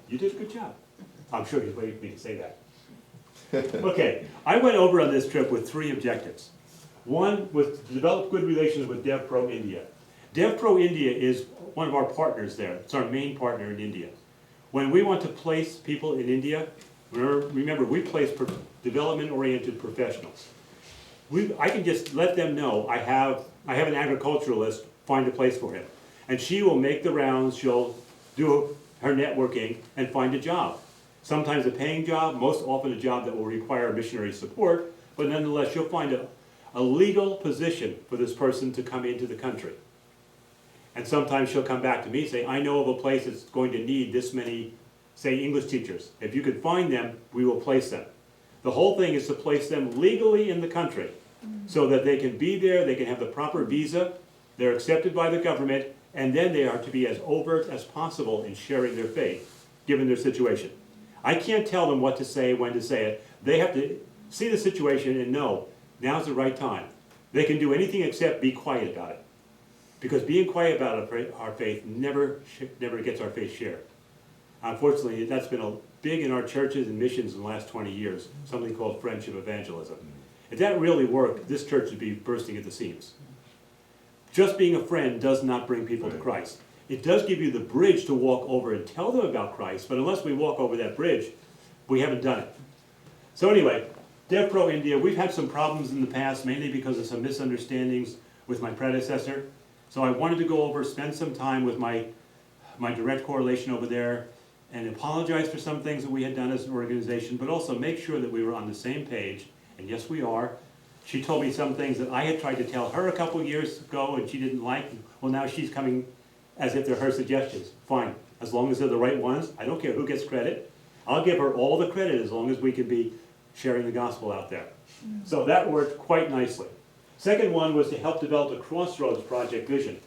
You did a good job. I'm sure he's waiting for me to say that. Okay, I went over on this trip with 3 objectives. One was to develop good relations with DevPro India. DevPro India is one of our partners there. It's our main partner in India. When we want to place people in India, remember we place development-oriented professionals. I can just let them know I have an agriculturalist, find a place for him. And she will make the rounds, she'll do her networking and find a job. Sometimes a paying job, most often a job that will require missionary support, but nonetheless she'll find a legal position for this person to come into the country. And sometimes she'll come back to me and say, I know of a place that's going to need this many, say, English teachers. If you could find them, we will place them. The whole thing is to place them legally in the country so that they can be there, they can have the proper visa, they're accepted by the government, and then they are to be as overt as possible in sharing their faith, given their situation. I can't tell them what to say, when to say it. They have to see the situation and know now's the right time. They can do anything except be quiet about it. Because being quiet about our faith never gets our faith shared. Unfortunately, that's been big in our churches and missions in the last 20 years, something called friendship evangelism. If that really worked, this church would be bursting at the seams. Just being a friend does not bring people to Christ. It does give you the bridge to walk over and tell them about Christ, but unless we walk over that bridge, we haven't done it. So anyway, DevPro India, we've had some problems in the past, mainly because of some misunderstandings with my predecessor. So I wanted to go over, spend some time with my direct correlation over there, and apologize for some things that we had done as an organization, but also make sure that we were on the same page, and yes we are. She told me some things that I had tried to tell her a couple of years ago and she didn't like. Well, now she's coming as if they're her suggestions. Fine, as long as they're the right ones. I don't care who gets credit. I'll give her all the credit as long as we can be sharing the gospel out there. So that worked quite nicely. Second one was to help develop the Crossroads Project vision.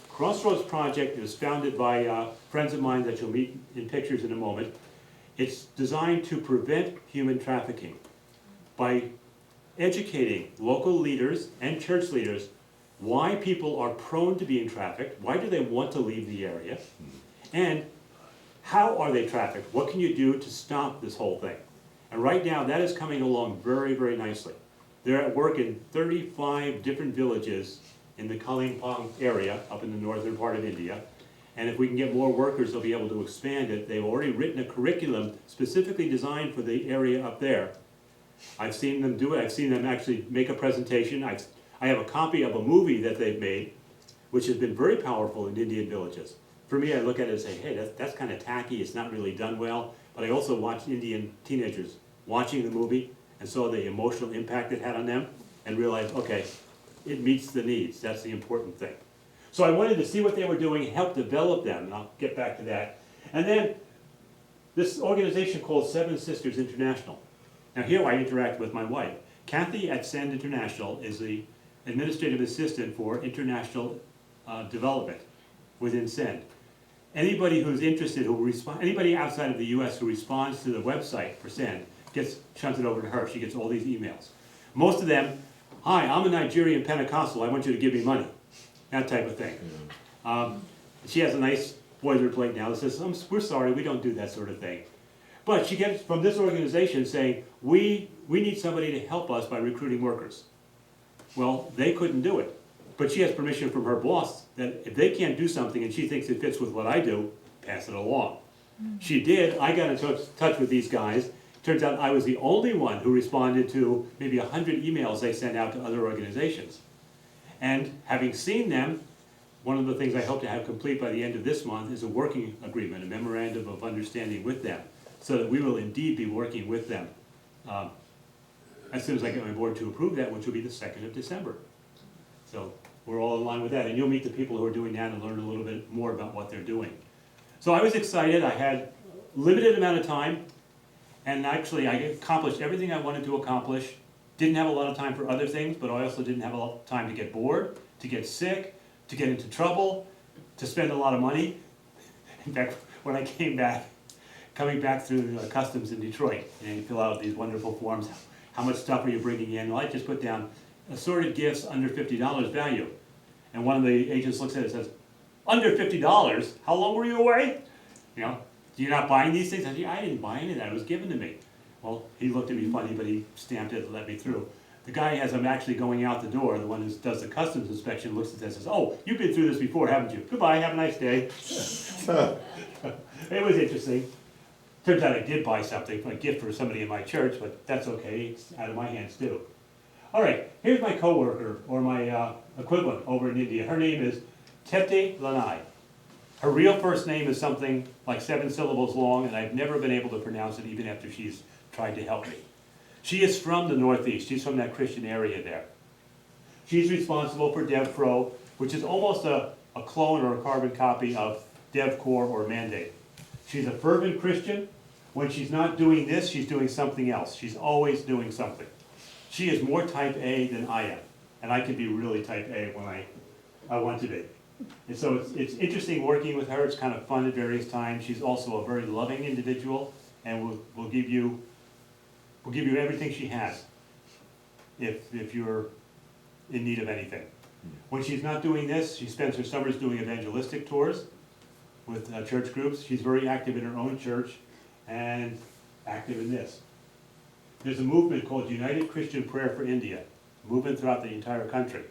Crossroads Project is founded by friends of mine that you'll meet in pictures in a moment. It's designed to prevent human trafficking by educating local leaders and church leaders why people are prone to being trafficked, why do they want to leave the area, and how are they trafficked? What can you do to stop this whole thing? And right now that is coming along very, very nicely. They're at work in 35 different villages in the Kalimpong area up in the northern part of India. And if we can get more workers, they'll be able to expand it. They've already written a curriculum specifically designed for the area up there. I've seen them do it. I've seen them actually make a presentation. I have a copy of a movie that they've made, which has been very powerful in Indian villages. For me, I look at it and say, hey, that's kind of tacky. It's not really done well. But I also watched Indian teenagers watching the movie and saw the emotional impact it had on them and realized, okay, it meets the needs. That's the important thing. So I wanted to see what they were doing, help develop them, and I'll get back to that. And then this organization called Seven Sisters International. Now here I interact with my wife. Kathy at Send International is the administrative assistant for international development within Send. Anybody who's interested, anybody outside of the US who responds to the website for Send gets shunted over to her. She gets all these emails. Most of them, hi, I'm a Nigerian Pentecostal, I want you to give me money. That type of thing. She has a nice boilerplate now that says, we're sorry, we don't do that sort of thing. But she gets from this organization saying, we need somebody to help us by recruiting workers. Well, they couldn't do it. But she has permission from her boss that if they can't do something and she thinks it fits with what I do, pass it along. She did. I got in touch with these guys. Turns out I was the only one who responded to maybe 100 emails they sent out to other organizations. And having seen them, one of the things I hope to have complete by the end of this month is a working agreement, a memorandum of understanding with them, so that we will indeed be working with them as soon as I get my board to approve that, which will be the 2nd of December. So we're all in line with that, and you'll meet the people who are doing that and learn a little bit more about what they're doing. So I was excited. I had a limited amount of time, and actually I accomplished everything I wanted to accomplish. Didn't have a lot of time for other things, but I also didn't have a lot of time to get bored, to get sick, to get into trouble, to spend a lot of money. In fact, when I came back, coming back through customs in Detroit, and you fill out these wonderful forms, how much stuff are you bringing in? Well, I just put down assorted gifts under $50 value. And one of the agents looks at it and says, under $50? How long were you away? You know, you're not buying these things? I said, I didn't buy any of that, it was given to me. Well, he looked at me funny, but he stamped it and let me through. The guy, as I'm actually going out the door, the one who does the customs inspection, looks at this and says, oh, you've been through this before, haven't you? Goodbye, have a nice day. It was interesting. Turns out I did buy something, a gift for somebody in my church, but that's okay, it's out of my hands too. All right, here's my coworker, or my equivalent over in India. Her name is Tete Lanai. Her real first name is something like 7 syllables long, and I've never been able to pronounce it even after she's tried to help me. She is from the Northeast. She's from that Christian area there. She's responsible for DevPro, which is almost a clone or a carbon copy of DevCore or Mandate. She's a fervent Christian. When she's not doing this, she's doing something else. She's always doing something. She is more type A than I am, and I can be really type A when I want to be. And so it's interesting working with her. It's kind of fun at various times. She's also a very loving individual, and will give you everything she has if you're in need of anything. When she's not doing this, she spends her summers doing evangelistic tours with church groups. She's very active in her own church and active in this. There's a movement called United Christian Prayer for India, a movement throughout the entire country.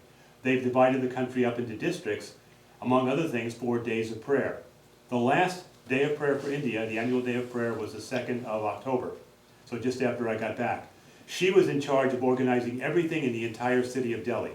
They've divided the country up into districts, among other things, 4 days of prayer. The last day of prayer for India, the annual day of prayer, was the 2nd of October, so just after I got back. She was in charge of organizing everything in the entire city of Delhi.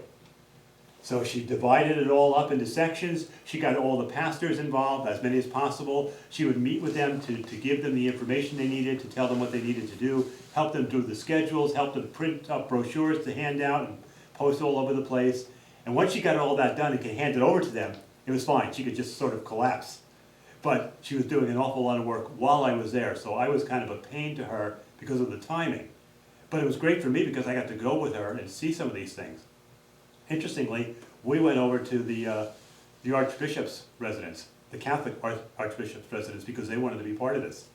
So she divided it all up into sections. She got all the pastors involved, as many as possible. She would meet with them to give them the information they needed, to tell them what they needed to do, help them do the schedules, help them print up brochures to hand out and post all over the place. And once she got all that done and could hand it over to them, it was fine. She could just sort of collapse. But she was doing an awful lot of work while I was there, so I was kind of a pain to her because of the timing. But it was great for me because I got to go with her and see some of these things. Interestingly, we went over to the Archbishop's residence, the Catholic Archbishop's residence, because they wanted to be part of this.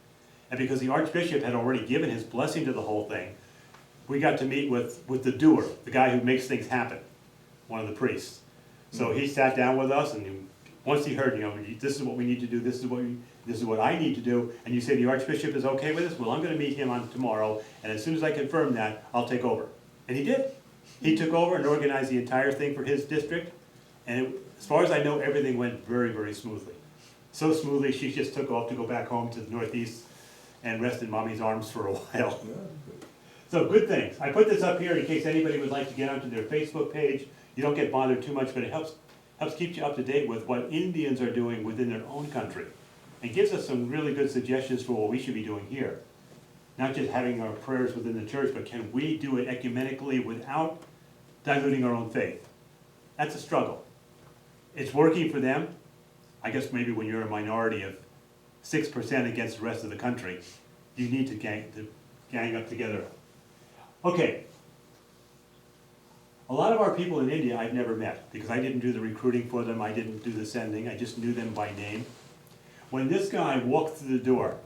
And because the Archbishop had already given his blessing to the whole thing, we got to meet with the doer, the guy who makes things happen, one of the priests. So he sat down with us, and once he heard, this is what we need to do, this is what I need to do, and you say the Archbishop is okay with this, well, I'm going to meet him on tomorrow, and as soon as I confirm that, I'll take over. And he did. He took over and organized the entire thing for his district, and as far as I know, everything went very, very smoothly. So smoothly, she just took off to go back home to the Northeast and rest in Mommy's arms for a while. So good things. I put this up here in case anybody would like to get onto their Facebook page. You don't get bothered too much, but it helps keep you up to date with what Indians are doing within their own country, and gives us some really good suggestions for what we should be doing here. Not just having our prayers within the church, but can we do it ecumenically without diluting our own faith? That's a struggle. It's working for them. I guess maybe when you're a minority of 6% against the rest of the country, you need to gang up together. Okay. A lot of our people in India I've never met because I didn't do the recruiting for them, I didn't do the sending, I just knew them by name. When this guy walked through the door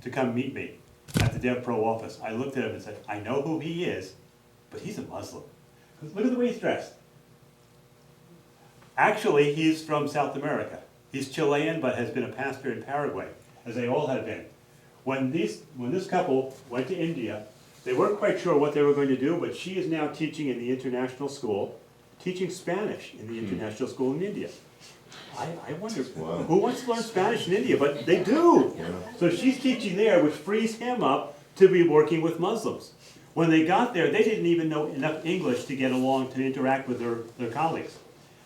to come meet me at the DevPro office, I looked at him and said, I know who he is, but he's a Muslim. Look at the way he's dressed. Actually, he's from South America. He's Chilean, but has been a pastor in Paraguay, as they all have been. When this couple went to India, they weren't quite sure what they were going to do, but she is now teaching in the international school, teaching Spanish in the international school in India. I wonder, who wants to learn Spanish in India? But they do. Yeah. So she's teaching there, which frees him up to be working with Muslims. When they got there, they didn't even know enough English to get along to interact with their colleagues.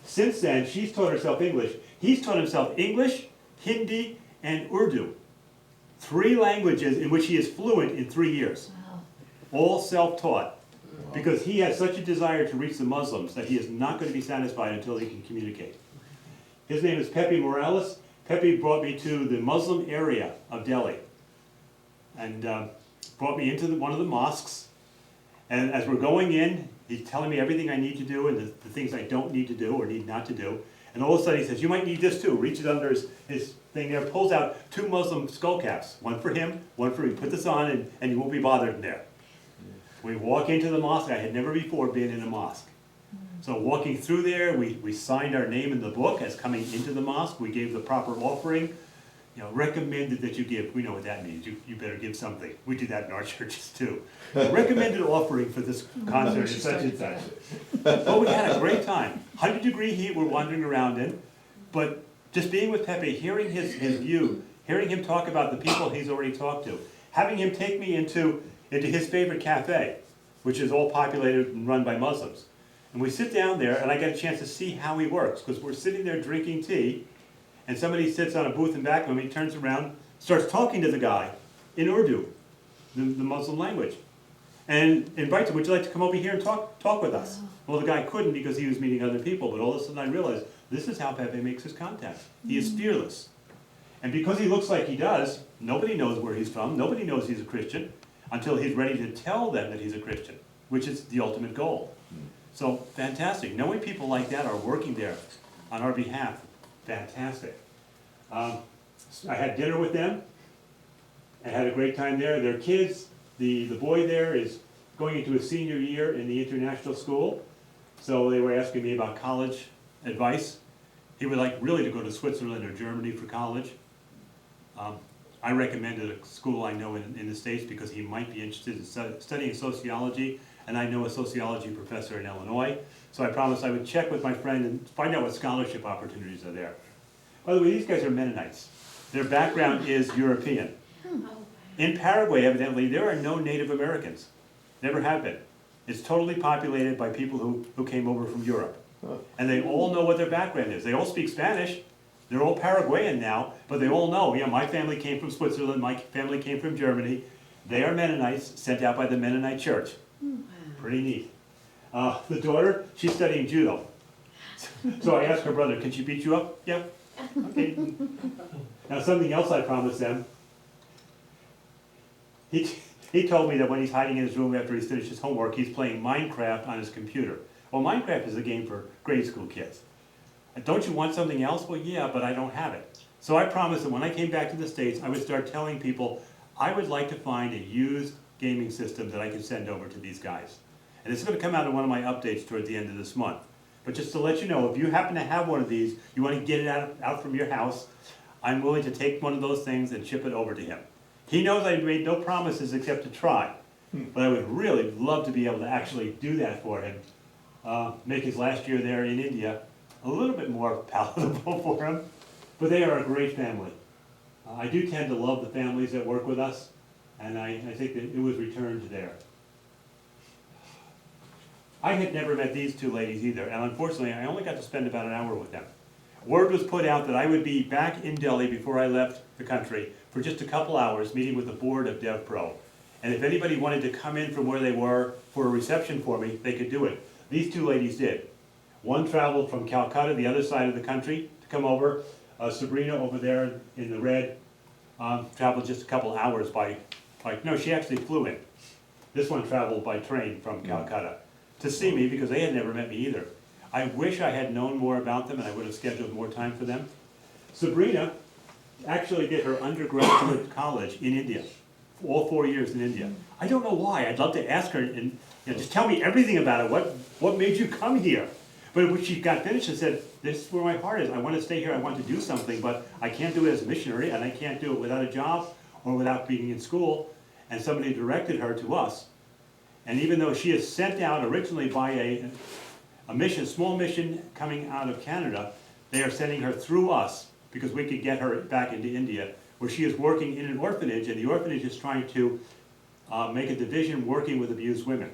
Since then, she's taught herself English. He's taught himself English, Hindi, and Urdu. 3 languages in which he is fluent in 3 years. Wow. All self-taught. Because he has such a desire to reach the Muslims that he is not going to be satisfied until he can communicate. His name is Pepe Morales. Pepe brought me to the Muslim area of Delhi and brought me into one of the mosques. And as we're going in, he's telling me everything I need to do and the things I don't need to do or need not to do. And all of a sudden he says, you might need this too. Reaches under his thing there, pulls out 2 Muslim skull caps. One for him, one for me. Put this on and you won't be bothered in there. We walk into the mosque. I had never before been in a mosque. So walking through there, we signed our name in the book as coming into the mosque. We gave the proper offering. recommended that you give. We know what that means. You better give something. We do that in our churches too. Recommended offering for this concert and such and such. But we had a great time. 100-degree heat we're wandering around in, but just being with Pepe, hearing his view, hearing him talk about the people he's already talked to, having him take me into his favorite cafe, which is all populated and run by Muslims. And we sit down there, and I get a chance to see how he works, because we're sitting there drinking tea, and somebody sits on a booth in back of him, he turns around, starts talking to the guy in Urdu, the Muslim language, and invites him, would you like to come over here and talk with us? Well, the guy couldn't because he was meeting other people, but all of a sudden I realized, this is how Pepe makes his contact. He is fearless. And because he looks like he does, nobody knows where he's from, nobody knows he's a Christian, until he's ready to tell them that he's a Christian, which is the ultimate goal. So, fantastic. Knowing people like that are working there on our behalf, fantastic. I had dinner with them. I had a great time there. Their kids, the boy there is going into his senior year in the international school, so they were asking me about college advice. He would like really to go to Switzerland or Germany for college. I recommended a school I know in the States because he might be interested in studying sociology, and I know a sociology professor in Illinois. So I promised I would check with my friend and find out what scholarship opportunities are there. By the way, these guys are Mennonites. Their background is European. In Paraguay, evidently, there are no Native Americans. Never have been. It's totally populated by people who came over from Europe. And they all know what their background is. They all speak Spanish. They're all Paraguayan now, but they all know, my family came from Switzerland, my family came from Germany. They are Mennonites, sent out by the Mennonite Church. Pretty neat. The daughter, she's studying judo. So I asked her brother, can she beat you up? Yeah. Okay. Now something else I promised them. He told me that when he's hiding in his room after he's finished his homework, he's playing Minecraft on his computer. Well, Minecraft is a game for grade school kids. Don't you want something else? Well, yeah, but I don't have it. So I promised that when I came back to the States, I would start telling people, I would like to find a used gaming system that I could send over to these guys. And it's going to come out in one of my updates toward the end of this month. But just to let you know, if you happen to have one of these, you want to get it out from your house, I'm willing to take one of those things and ship it over to him. He knows I made no promises except to try. But I would really love to be able to actually do that for him. Make his last year there in India a little bit more palatable for him. But they are a great family. I do tend to love the families that work with us, and I think that it was returned there. I had never met these two ladies either, and unfortunately I only got to spend about an hour with them. Word was put out that I would be back in Delhi before I left the country for just a couple hours meeting with the board of DevPro. And if anybody wanted to come in from where they were for a reception for me, they could do it. These two ladies did. One traveled from Calcutta, the other side of the country, to come over. Sabrina over there in the red traveled just a couple hours no, she actually flew in. This one traveled by train from Calcutta to see me because they had never met me either. I wish I had known more about them and I would have scheduled more time for them. Sabrina actually did her undergraduate college in India, all 4 years in India. I don't know why. I'd love to ask her and just tell me everything about it. What made you come here? But when she got finished and said, this is where my heart is. I want to stay here. I want to do something, but I can't do it as a missionary, and I can't do it without a job or without being in school. And somebody directed her to us. And even though she is sent out originally by a mission, small mission coming out of Canada, they are sending her through us because we could get her back into India, where she is working in an orphanage, and the orphanage is trying to make a division working with abused women.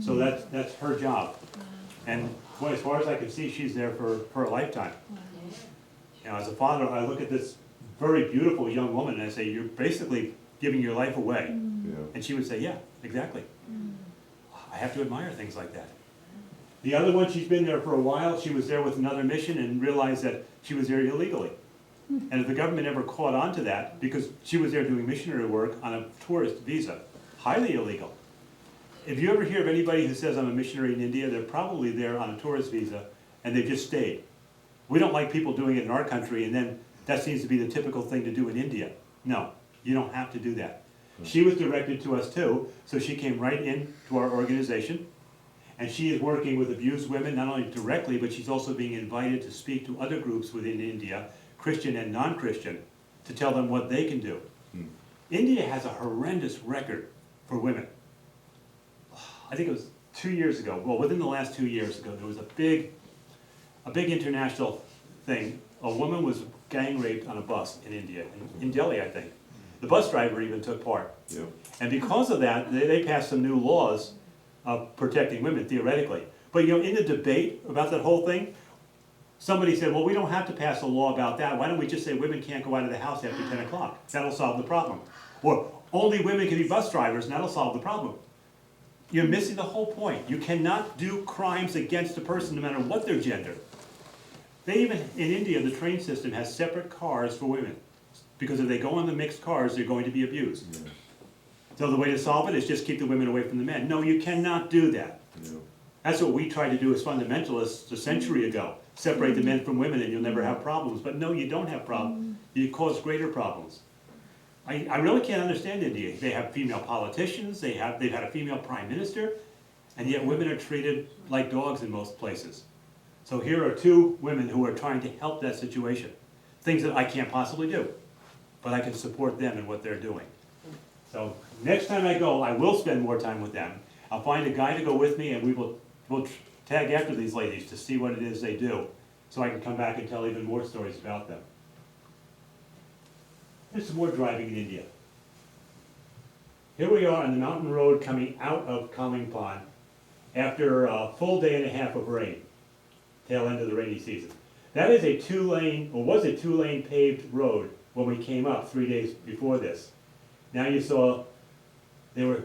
So that's her job. And boy, as far as I can see, she's there for a lifetime. As a father, I look at this very beautiful young woman and I say, you're basically giving your life away. And she would say, yeah, exactly. I have to admire things like that. The other one, she's been there for a while. She was there with another mission and realized that she was there illegally. And if the government ever caught on to that, because she was there doing missionary work on a tourist visa, highly illegal. If you ever hear of anybody who says I'm a missionary in India, they're probably there on a tourist visa and they just stayed. We don't like people doing it in our country and then that seems to be the typical thing to do in India. No, you don't have to do that. She was directed to us too, so she came right in to our organization. And she is working with abused women, not only directly, but she's also being invited to speak to other groups within India, Christian and non-Christian, to tell them what they can do. India has a horrendous record for women. I think it was 2 years ago, well, within the last 2 years ago, there was a big international thing. A woman was gang raped on a bus in India, in Delhi, I think. The bus driver even took part. Yeah. And because of that, they passed some new laws of protecting women, theoretically. But in the debate about that whole thing, somebody said, well, we don't have to pass a law about that. Why don't we just say women can't go out of the house after 10 o'clock? That'll solve the problem. Or only women can be bus drivers, and that'll solve the problem. You're missing the whole point. You cannot do crimes against a person no matter what their gender. They even, in India, the train system has separate cars for women. Because if they go on the mixed cars, they're going to be abused. Yeah. So the way to solve it is just keep the women away from the men. No, you cannot do that. Yeah. That's what we tried to do as fundamentalists a century ago. Separate the men from women and you'll never have problems. But no, you don't have problems. You cause greater problems. I really can't understand India. They have female politicians, they've had a female prime minister, and yet women are treated like dogs in most places. So here are two women who are trying to help that situation. Things that I can't possibly do, but I can support them in what they're doing. So next time I go, I will spend more time with them. I'll find a guy to go with me and we'll tag after these ladies to see what it is they do, so I can come back and tell even more stories about them. There's some more driving in India. Here we are on the mountain road coming out of Kalimpong after a full day and a half of rain, tail end of the rainy season. That is a two-lane, or was a two-lane paved road when we came up 3 days before this. Now you saw they were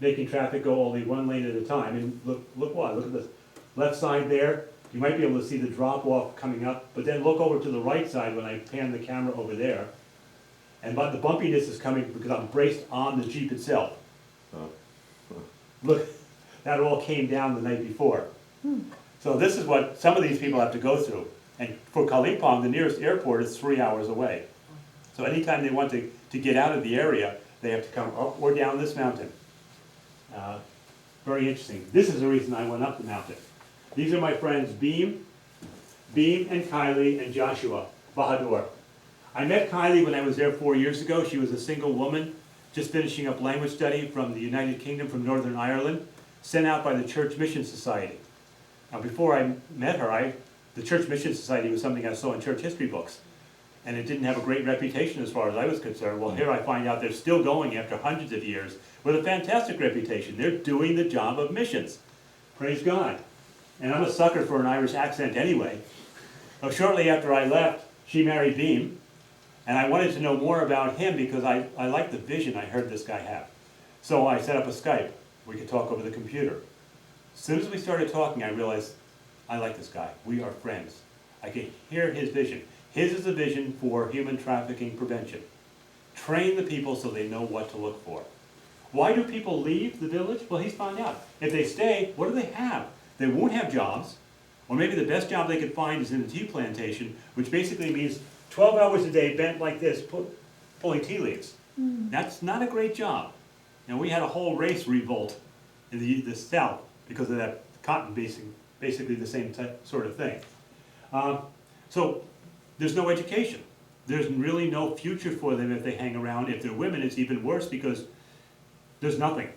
making traffic go only one lane at a time, and look what, look at the left side there. You might be able to see the drop-off coming up, but then look over to the right side when I pan the camera over there. And but the bumpiness is coming because I'm braced on the Jeep itself. Oh. Look, that all came down the night before. So this is what some of these people have to go through. And for Kalimpong, the nearest airport is 3 hours away. So anytime they want to get out of the area, they have to come up or down this mountain. Very interesting. This is the reason I went up the mountain. These are my friends Beam and Kylie and Joshua Bahadur. I met Kylie when I was there 4 years ago. She was a single woman, just finishing up language study from the United Kingdom, from Northern Ireland, sent out by the Church Mission Society. Now before I met her, the Church Mission Society was something I saw in church history books. And it didn't have a great reputation as far as I was concerned. Well, here I find out they're still going after hundreds of years with a fantastic reputation. They're doing the job of missions. Praise God. And I'm a sucker for an Irish accent anyway. So shortly after I left, she married Beam. And I wanted to know more about him because I liked the vision I heard this guy have. So I set up a Skype. We could talk over the computer. As soon as we started talking, I realized I like this guy. We are friends. I could hear his vision. His is a vision for human trafficking prevention. Train the people so they know what to look for. Why do people leave the village? Well, he's found out. If they stay, what do they have? They won't have jobs. Or maybe the best job they could find is in a tea plantation, which basically means 12 hours a day bent like this, pulling tea leaves. That's not a great job. And we had a whole race revolt in the South because of that cotton basically the same sort of thing. So there's no education. There's really no future for them if they hang around. If they're women, it's even worse because there's nothing.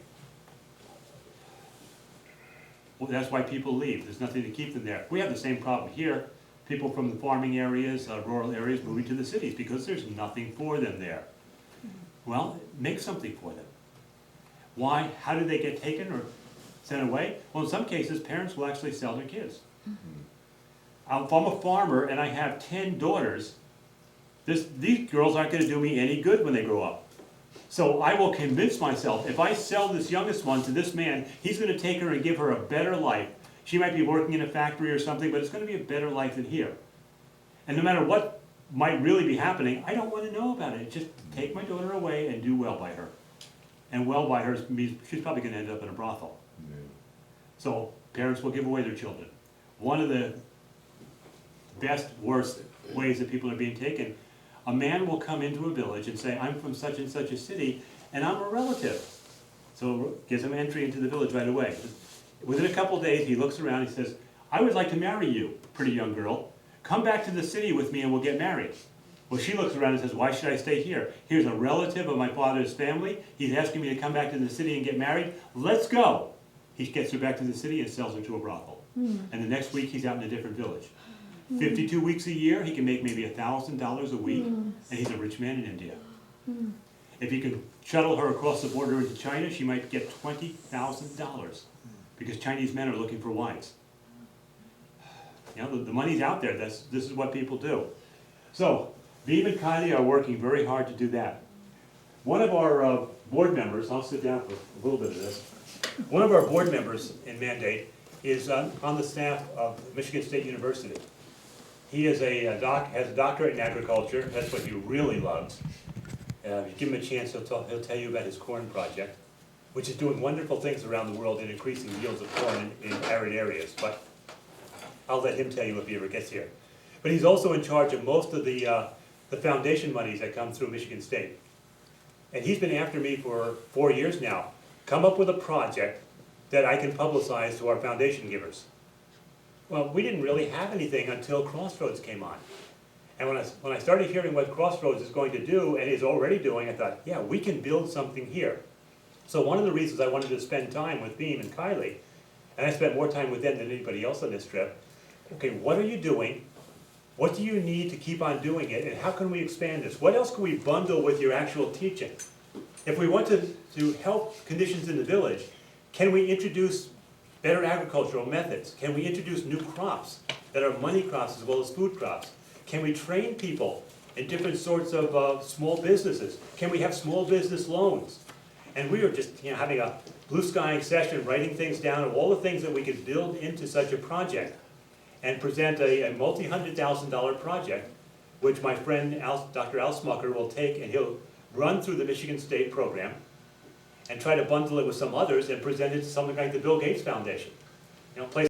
Well, that's why people leave. There's nothing to keep them there. We have the same problem here. People from the farming areas, rural areas, moving to the cities because there's nothing for them there. Well, make something for them. Why? How do they get taken or sent away? Well, in some cases, parents will actually sell their kids. If I'm a farmer and I have 10 daughters, these girls aren't going to do me any good when they grow up. So I will convince myself, if I sell this youngest one to this man, he's going to take her and give her a better life. She might be working in a factory or something, but it's going to be a better life than here. And no matter what might really be happening, I don't want to know about it. Just take my daughter away and do well by her. And well by her means she's probably going to end up in a brothel. Yeah. So parents will give away their children. One of the best, worst ways that people are being taken, a man will come into a village and say, I'm from such and such a city, and I'm a relative. So gives him entry into the village right away. Within a couple of days, he looks around, he says, I would like to marry you, pretty young girl. Come back to the city with me and we'll get married. Well, she looks around and says, why should I stay here? Here's a relative of my father's family. He's asking me to come back to the city and get married. Let's go. He gets her back to the city and sells her to a brothel. And the next week, he's out in a different village. 52 weeks a year, he can make maybe $1,000 a week, and he's a rich man in India. If he can shuttle her across the border into China, she might get $20,000 because Chinese men are looking for wives. You know, the money's out there. This is what people do. So, Beam and Kylie are working very hard to do that. One of our board members, I'll sit down for a little bit of this. One of our board members in Mandate is on the staff of Michigan State University. He is has a doctorate in agriculture. That's what he really loves. If you give him a chance, he'll tell you about his corn project, which is doing wonderful things around the world in increasing yields of corn in arid areas. But I'll let him tell you if he ever gets here. But he's also in charge of most of the foundation monies that come through Michigan State. And he's been after me for 4 years now. Come up with a project that I can publicize to our foundation givers. Well, we didn't really have anything until Crossroads came on. And when I started hearing what Crossroads is going to do and is already doing, I thought, yeah, we can build something here. So one of the reasons I wanted to spend time with Beam and Kylie, and I spent more time with them than anybody else on this trip, okay, what are you doing? What do you need to keep on doing it, and how can we expand this? What else can we bundle with your actual teaching? If we want to help conditions in the village, can we introduce better agricultural methods? Can we introduce new crops that are money crops as well as food crops? Can we train people in different sorts of small businesses? Can we have small business loans? And we were just having a blue sky session, writing things down of all the things that we could build into such a project and present a multi-$100,000 project, which my friend Dr. Al Smucker will take and he'll run through the Michigan State program and try to bundle it with some others and present it to something like the Bill Gates Foundation. Place